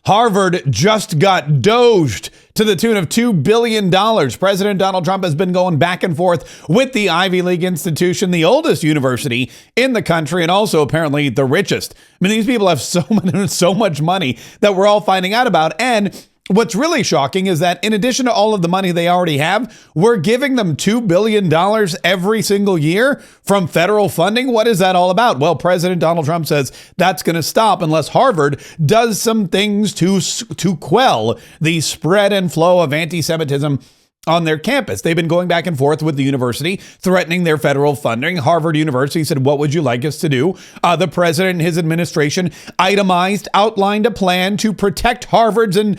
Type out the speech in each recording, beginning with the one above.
Harvard just got doged to the tune of $2 billion. President Donald Trump has been going back and forth with the Ivy League institution, the oldest university in the country, and also apparently the richest. I mean, these people have so much money that we're all finding out about. And what's really shocking is that in addition to all of the money they already have, we're giving them $2 billion every single year from federal funding. What is that all about? Well, President Donald Trump says that's going to stop unless Harvard does some things to quell the spread and flow of anti-Semitism on their campus. They've been going back and forth with the university, threatening their federal funding. Harvard University said, "What would you like us to do?" The president and his administration outlined a plan to protect Harvard's and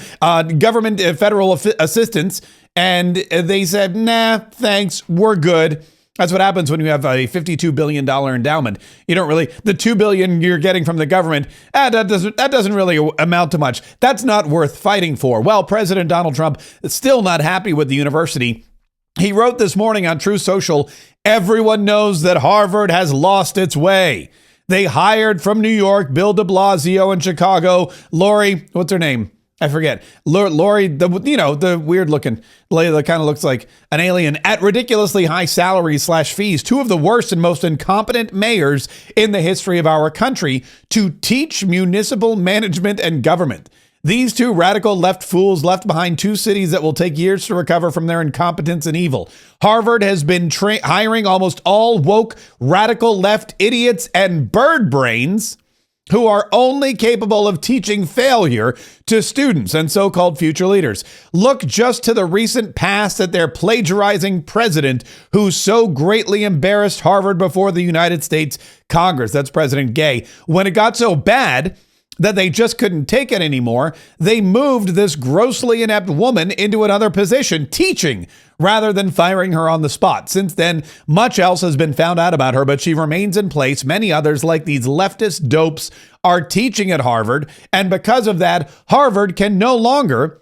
government federal assistance. And they said, "Nah, thanks, we're good." That's what happens when you have a $52 billion endowment. You don't really, the $2 billion you're getting from the government, that doesn't really amount to much. That's not worth fighting for. Well, President Donald Trump is still not happy with the university. He wrote this morning on Truth Social, "Everyone knows that Harvard has lost its way. They hired from New York, Bill de Blasio, and Chicago, Lori," what's her name? I forget. Lori, the weird looking lady that kind of looks like an alien, at ridiculously high salaries/fees, two of the worst and most incompetent mayors in the history of our country to teach municipal management and government. These two radical left fools left behind two cities that will take years to recover from their incompetence and evil. Harvard has been hiring almost all woke, radical left idiots and bird brains who are only capable of teaching failure to students and so-called future leaders. Look just to the recent past at their plagiarizing president who so greatly embarrassed Harvard before the United States Congress. That's President Kaye. When it got so bad that they just couldn't take it anymore, they moved this grossly inept woman into another position, teaching, rather than firing her on the spot. Since then, much else has been found out about her, but she remains in place. Many others, like these leftist dopes, are teaching at Harvard, and because of that, Harvard can no longer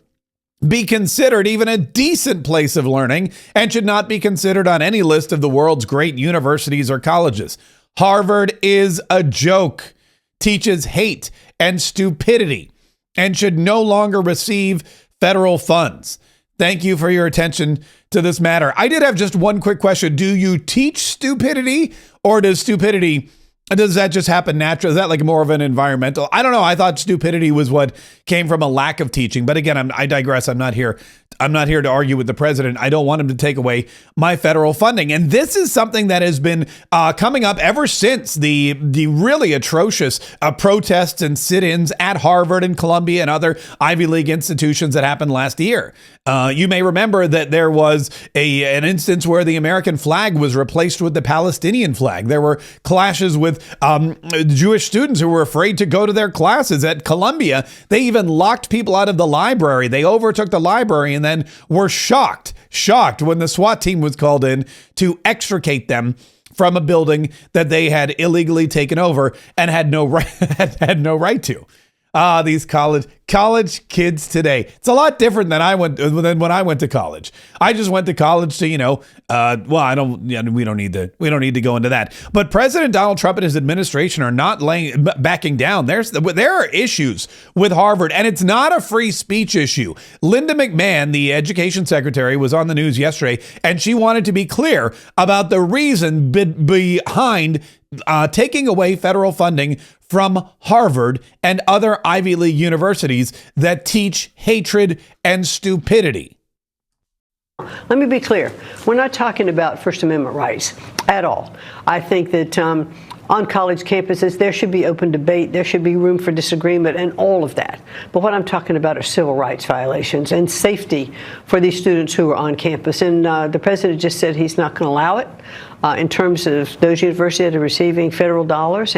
be considered even a decent place of learning and should not be considered on any list of the world's great universities or colleges. Harvard is a joke, teaches hate and stupidity, and should no longer receive federal funds. Thank you for your attention to this matter. I did have just one quick question. Do you teach stupidity, or does that just happen naturally? Is that like more of an environmental? I don't know. I thought stupidity was what came from a lack of teaching. But again, I digress. I'm not here to argue with the president. I don't want him to take away my federal funding. And this is something that has been coming up ever since the really atrocious protests and sit-ins at Harvard and Columbia and other Ivy League institutions that happened last year. You may remember that there was an instance where the American flag was replaced with the Palestinian flag. There were clashes with Jewish students who were afraid to go to their classes at Columbia. They even locked people out of the library. They overtook the library and then were shocked when the SWAT team was called in to extricate them from a building that they had illegally taken over and had no right to. These college kids today. It's a lot different than when I went to college. I just went to college to, we don't need to go into that. But President Donald Trump and his administration are not backing down. There are issues with Harvard, and it's not a free speech issue. Linda McMahon, the education secretary, was on the news yesterday, and she wanted to be clear about the reason behind taking away federal funding from Harvard and other Ivy League universities that teach hatred and stupidity. Let me be clear. We're not talking about First Amendment rights at all. I think that on college campuses, there should be open debate. There should be room for disagreement and all of that. But what I'm talking about are civil rights violations and safety for these students who are on campus. And the president just said he's not going to allow it in terms of those universities that are receiving federal dollars.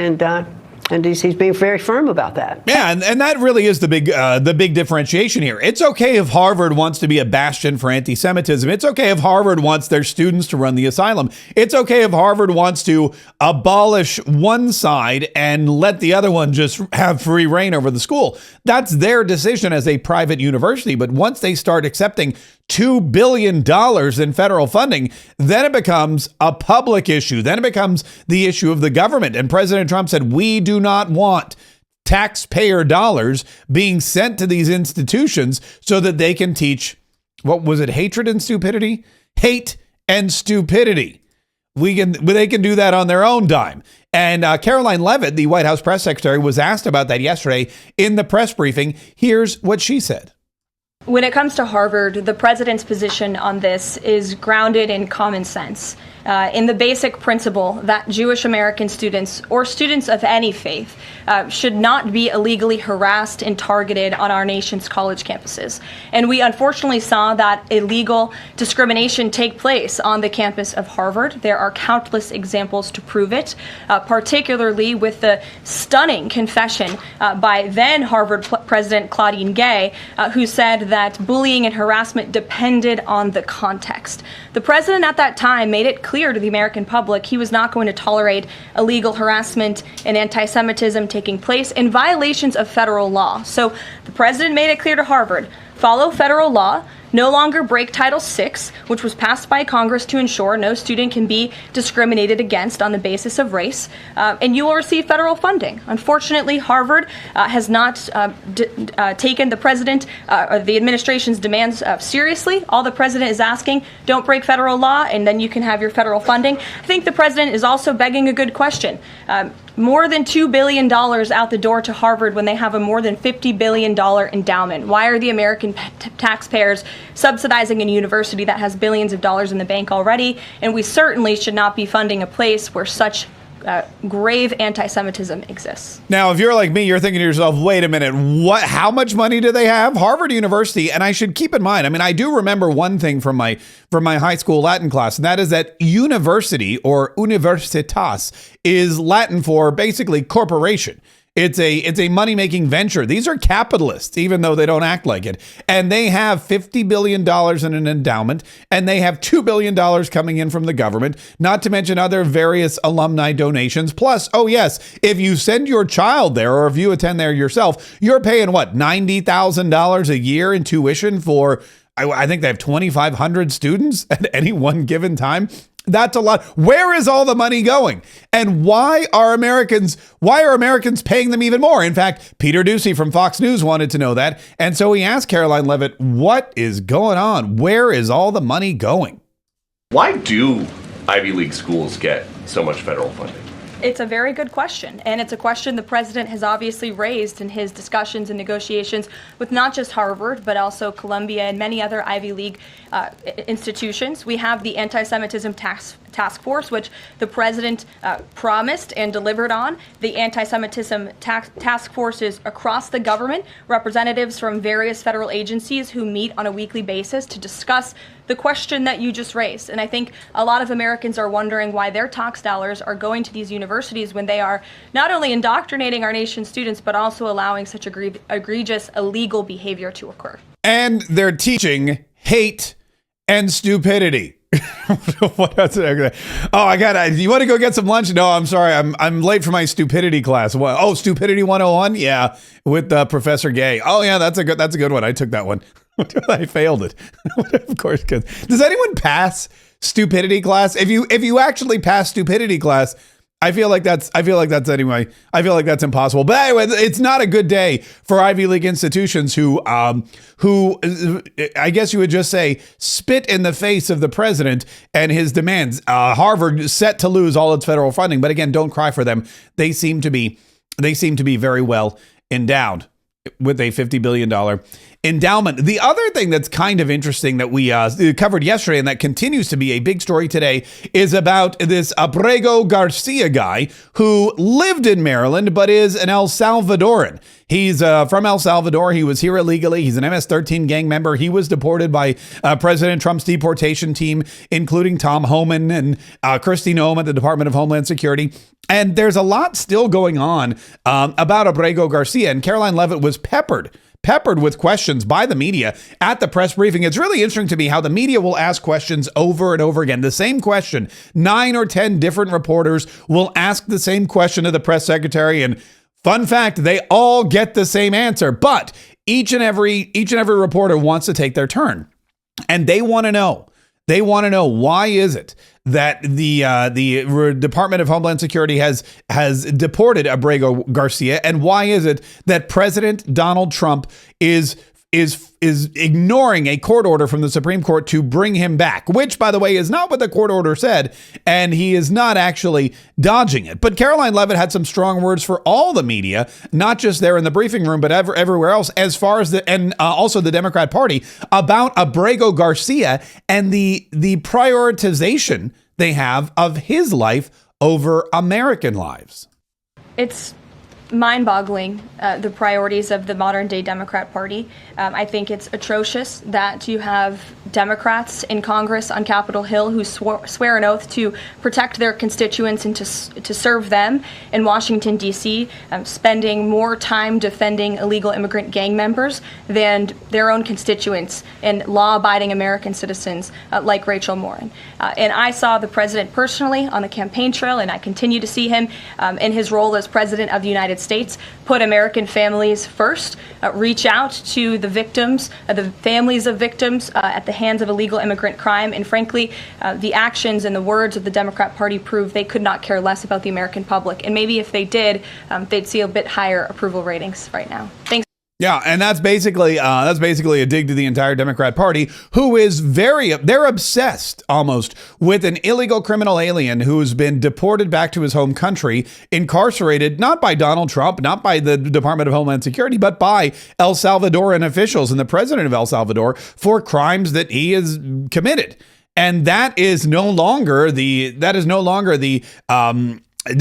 And he's being very firm about that. Yeah, and that really is the big differentiation here. It's okay if Harvard wants to be a bastion for anti-Semitism. It's okay if Harvard wants their students to run the asylum. It's okay if Harvard wants to abolish one side and let the other one just have free reign over the school. That's their decision as a private university. But once they start accepting $2 billion in federal funding, then it becomes a public issue. Then it becomes the issue of the government. And President Trump said, we do not want taxpayer dollars being sent to these institutions so that they can teach, what was it, hatred and stupidity? Hate and stupidity. They can do that on their own dime. And Caroline Leavitt, the White House press secretary, was asked about that yesterday in the press briefing. Here's what she said. When it comes to Harvard, the president's position on this is grounded in common sense, in the basic principle that Jewish American students or students of any faith should not be illegally harassed and targeted on our nation's college campuses. And we unfortunately saw that illegal discrimination take place on the campus of Harvard. There are countless examples to prove it, particularly with the stunning confession by then Harvard President Claudine Gay, who said that bullying and harassment depended on the context. The president at that time made it clear to the American public he was not going to tolerate illegal harassment and anti-Semitism taking place in violations of federal law. So the president made it clear to Harvard, follow federal law, no longer break Title VI, which was passed by Congress to ensure no student can be discriminated against on the basis of race, and you will receive federal funding. Unfortunately, Harvard has not taken the president or the administration's demands seriously. All the president is asking, don't break federal law, and then you can have your federal funding. I think the president is also begging a good question. More than $2 billion out the door to Harvard when they have a more than $50 billion endowment. Why are the American taxpayers subsidizing a university that has billions of dollars in the bank already? And we certainly should not be funding a place where such grave anti-Semitism exists. Now, if you're like me, you're thinking to yourself, wait a minute, what? How much money do they have? Harvard University, and I should keep in mind, I mean, I do remember one thing from my high school Latin class, and that is that university or universitas is Latin for basically corporation. It's a money-making venture. These are capitalists, even though they don't act like it. And they have $50 billion in an endowment, and they have $2 billion coming in from the government, not to mention other various alumni donations. Plus, oh yes, if you send your child there or if you attend there yourself, you're paying, what, $90,000 a year in tuition for, I think they have 2,500 students at any one given time. That's a lot. Where is all the money going? And why are Americans paying them even more? In fact, Peter Doocy from Fox News wanted to know that. And so he asked Caroline Leavitt, what is going on? Where is all the money going? Why do Ivy League schools get so much federal funding? It's a very good question, and it's a question the president has obviously raised in his discussions and negotiations with not just Harvard, but also Columbia and many other Ivy League institutions. We have the anti-Semitism task force, which the president promised and delivered on. The anti-Semitism task forces across the government, representatives from various federal agencies who meet on a weekly basis to discuss the question that you just raised. And I think a lot of Americans are wondering why their tax dollars are going to these universities when they are not only indoctrinating our nation's students, but also allowing such egregious illegal behavior to occur. And they're teaching hate and stupidity. What else? You want to go get some lunch? No, I'm sorry. I'm late for my stupidity class. What? Oh, Stupidity 101? Yeah, with Professor Gay. Oh yeah, that's a good one. I took that one. I failed it. Of course, does anyone pass stupidity class? If you actually pass stupidity class, I feel like that's impossible. But anyway, it's not a good day for Ivy League institutions who I guess you would just say spit in the face of the president and his demands. Harvard set to lose all its federal funding, but again, don't cry for them. They seem to be very well endowed with a $50 billion endowment. The other thing that's kind of interesting that we covered yesterday and that continues to be a big story today is about this Abrego Garcia guy who lived in Maryland but is an El Salvadoran. He's from El Salvador. He was here illegally. He's an MS-13 gang member. He was deported by President Trump's deportation team, including Tom Homan and Kristi Noem at the Department of Homeland Security. And there's a lot still going on about Abrego Garcia. And Caroline Leavitt was peppered with questions by the media at the press briefing. It's really interesting to me how the media will ask questions over and over again. The same question, 9 or 10 different reporters will ask the same question to the press secretary. And fun fact, they all get the same answer, but each and every reporter wants to take their turn. And they want to know, why is it the Department of Homeland Security has deported Abrego Garcia, and why is it that President Donald Trump is ignoring a court order from the Supreme Court to bring him back, which, by the way, is not what the court order said, and he is not actually dodging it. But Caroline Leavitt had some strong words for all the media, not just there in the briefing room, but everywhere else, as far as also the Democrat Party, about Abrego Garcia and the prioritization they have of his life over American lives. It's mind-boggling, the priorities of the modern-day Democrat Party. I think it's atrocious that you have Democrats in Congress on Capitol Hill who swear an oath to protect their constituents and to serve them in Washington, D.C., spending more time defending illegal immigrant gang members than their own constituents and law-abiding American citizens like Rachel Morin. And I saw the president personally on the campaign trail, and I continue to see him in his role as president of the United States, put American families first, reach out to the victims, the families of victims at the hands of illegal immigrant crime. And frankly, the actions and the words of the Democrat Party prove they could not care less about the American public. And maybe if they did, they'd see a bit higher approval ratings right now. Thanks. Yeah, and that's basically a dig to the entire Democrat Party, who is they're obsessed almost with an illegal criminal alien who's been deported back to his home country, incarcerated not by Donald Trump, not by the Department of Homeland Security, but by El Salvadoran officials and the president of El Salvador for crimes that he has committed. And that is no longer the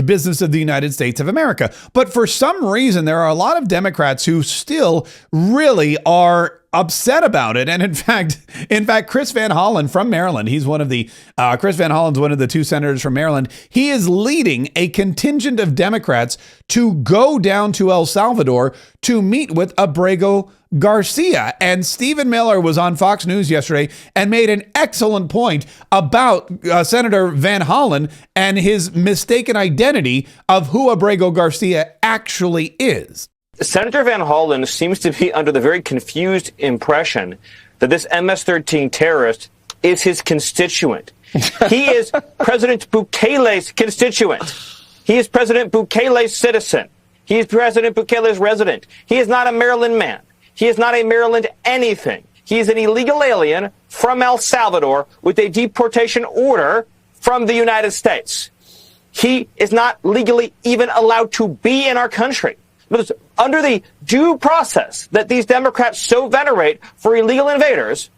business of the United States of America. But for some reason, there are a lot of Democrats who still really are upset about it. And in fact, Chris Van Hollen from Maryland, Chris Van Hollen's one of the two senators from Maryland. He is leading a contingent of Democrats to go down to El Salvador to meet with Abrego Garcia. And Stephen Miller was on Fox News yesterday and made an excellent point about Senator Van Hollen and his mistaken identity of who Abrego Garcia actually is. Senator Van Hollen seems to be under the very confused impression that this MS-13 terrorist is his constituent. He is President Bukele's constituent. He is President Bukele's citizen. He is President Bukele's resident. He is not a Maryland man. He is not a Maryland anything. He is an illegal alien from El Salvador with a deportation order from the United States. He is not legally even allowed to be in our country. Under the due process that these Democrats so venerate for illegal invaders,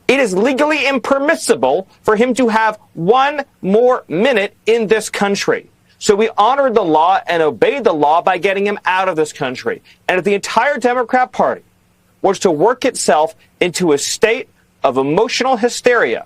it is legally impermissible for him to have one more minute in this country. So we honored the law and obeyed the law by getting him out of this country. And if the entire Democrat Party was to work itself into a state of emotional hysteria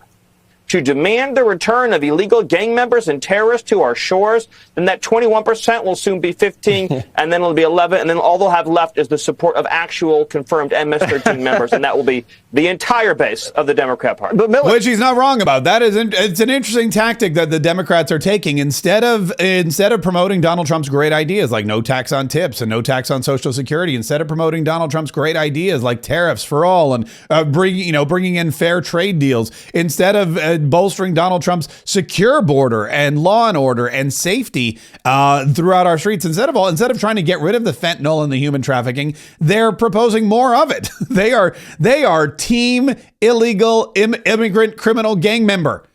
to demand the return of illegal gang members and terrorists to our shores, then that 21% will soon be 15, and then it'll be 11, and then all they'll have left is the support of actual confirmed MS-13 members, and that will be the entire base of the Democrat Party. Which he's not wrong about. It's an interesting tactic that the Democrats are taking. Instead of promoting Donald Trump's great ideas like no tax on tips and no tax on Social Security, instead of promoting Donald Trump's great ideas like tariffs for all and bringing in fair trade deals, instead of bolstering Donald Trump's secure border and law and order and safety throughout our streets, instead of trying to get rid of the fentanyl and the human trafficking, they're proposing more of it. They are team illegal immigrant criminal gang member.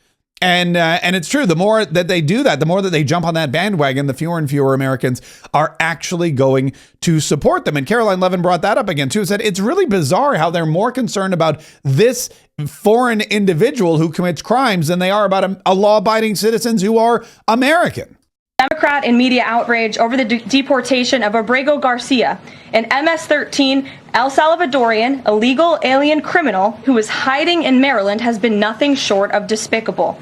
And it's true. The more that they do that, the more that they jump on that bandwagon, the fewer and fewer Americans are actually going to support them. And Caroline Leavitt brought that up again, too, said it's really bizarre how they're more concerned about this foreign individual who commits crimes than they are about a law-abiding citizens who are American. Democrat and media outrage over the deportation of Abrego Garcia, an MS-13 El Salvadorian illegal alien criminal who is hiding in Maryland, has been nothing short of despicable.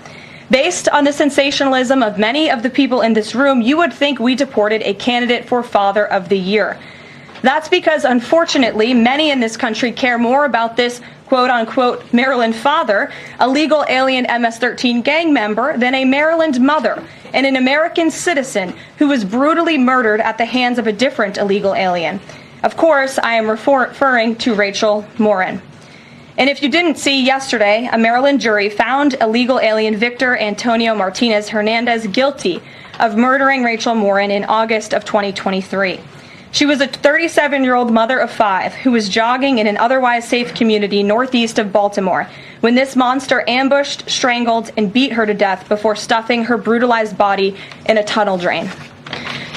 Based on the sensationalism of many of the people in this room, you would think we deported a candidate for Father of the Year. That's because, unfortunately, many in this country care more about this quote-unquote Maryland father, a legal alien MS-13 gang member, than a Maryland mother and an American citizen who was brutally murdered at the hands of a different illegal alien. Of course, I am referring to Rachel Morin. And if you didn't see yesterday, a Maryland jury found illegal alien Victor Antonio Martinez Hernandez guilty of murdering Rachel Morin in August of 2023. She was a 37-year-old mother of 5 who was jogging in an otherwise safe community northeast of Baltimore when this monster ambushed, strangled, and beat her to death before stuffing her brutalized body in a tunnel drain.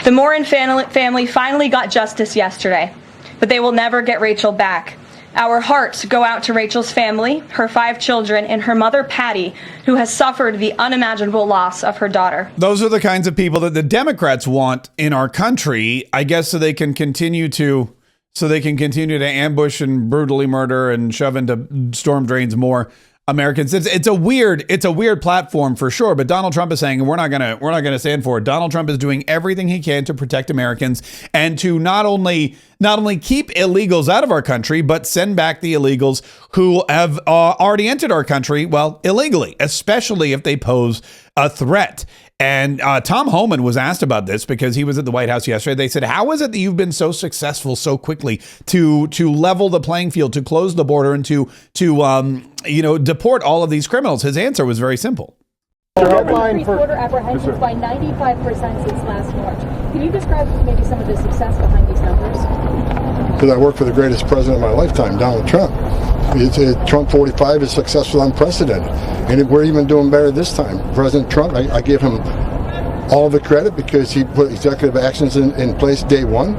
The Morin family finally got justice yesterday, but they will never get Rachel back. Our hearts go out to Rachel's family, her 5 children, and her mother, Patty, who has suffered the unimaginable loss of her daughter. Those are the kinds of people that the Democrats want in our country, I guess, so they can continue to ambush and brutally murder and shove into storm drains more Americans. It's a weird platform for sure, but Donald Trump is saying we're not gonna stand for it. Donald Trump is doing everything he can to protect Americans and to not only keep illegals out of our country, but send back the illegals who have already entered our country, well, illegally, especially if they pose a threat. And Tom Homan was asked about this because he was at the White House yesterday. They said, how is it that you've been so successful so quickly to level the playing field, to close the border, and to deport all of these criminals? His answer was very simple. Increased border apprehensions by 95% since last March. Can you describe maybe some of the success behind these numbers? Because I work for the greatest president of my lifetime, Donald Trump. Trump 45 is successful, unprecedented. And we're even doing better this time. President Trump, I give him all the credit because he put executive actions in place day one.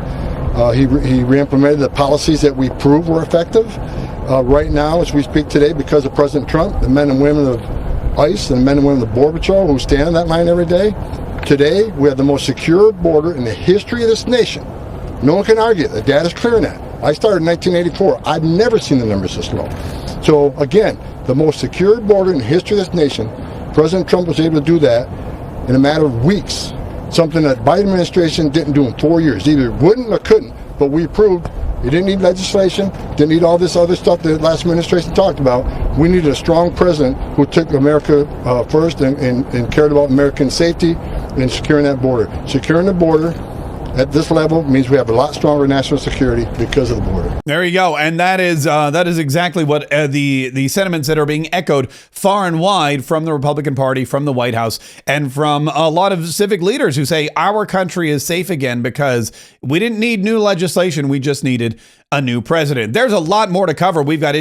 He re-implemented the policies that we proved were effective. Right now, as we speak today, because of President Trump, the men and women of ICE and the men and women of the Border Patrol who stand on that line every day, today we have the most secure border in the history of this nation. No one can argue. The data's clear on that. I started in 1984. I've never seen the numbers this low. So again, the most secure border in the history of this nation, President Trump was able to do that in a matter of weeks. Something that Biden administration didn't do in 4 years. Either wouldn't or couldn't, but we proved it didn't need legislation, didn't need all this other stuff that the last administration talked about. We needed a strong president who took America first and cared about American safety and securing that border. Securing the border at this level means we have a lot stronger national security because of the border. There you go. And that is exactly what the sentiments that are being echoed far and wide from the Republican Party, from the White House, and from a lot of civic leaders who say our country is safe again because we didn't need new legislation. We just needed a new president. There's a lot more to cover. We've got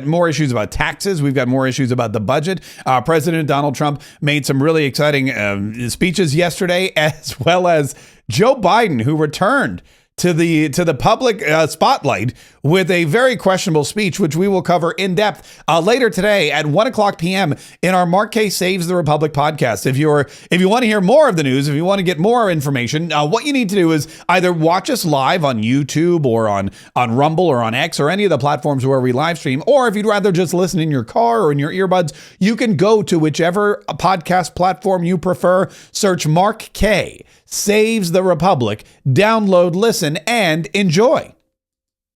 more issues about taxes. We've got more issues about the budget. President Donald Trump made some really exciting speeches yesterday, as well as Joe Biden, who returned to the public spotlight with a very questionable speech, which we will cover in depth later today at 1:00 p.m. in our Mark Kaye Saves the Republic podcast. If you want to hear more of the news, if you want to get more information, what you need to do is either watch us live on YouTube or on Rumble or on X or any of the platforms where we live stream, or if you'd rather just listen in your car or in your earbuds, you can go to whichever podcast platform you prefer, search Mark Kaye Saves the Republic, download, listen, and enjoy.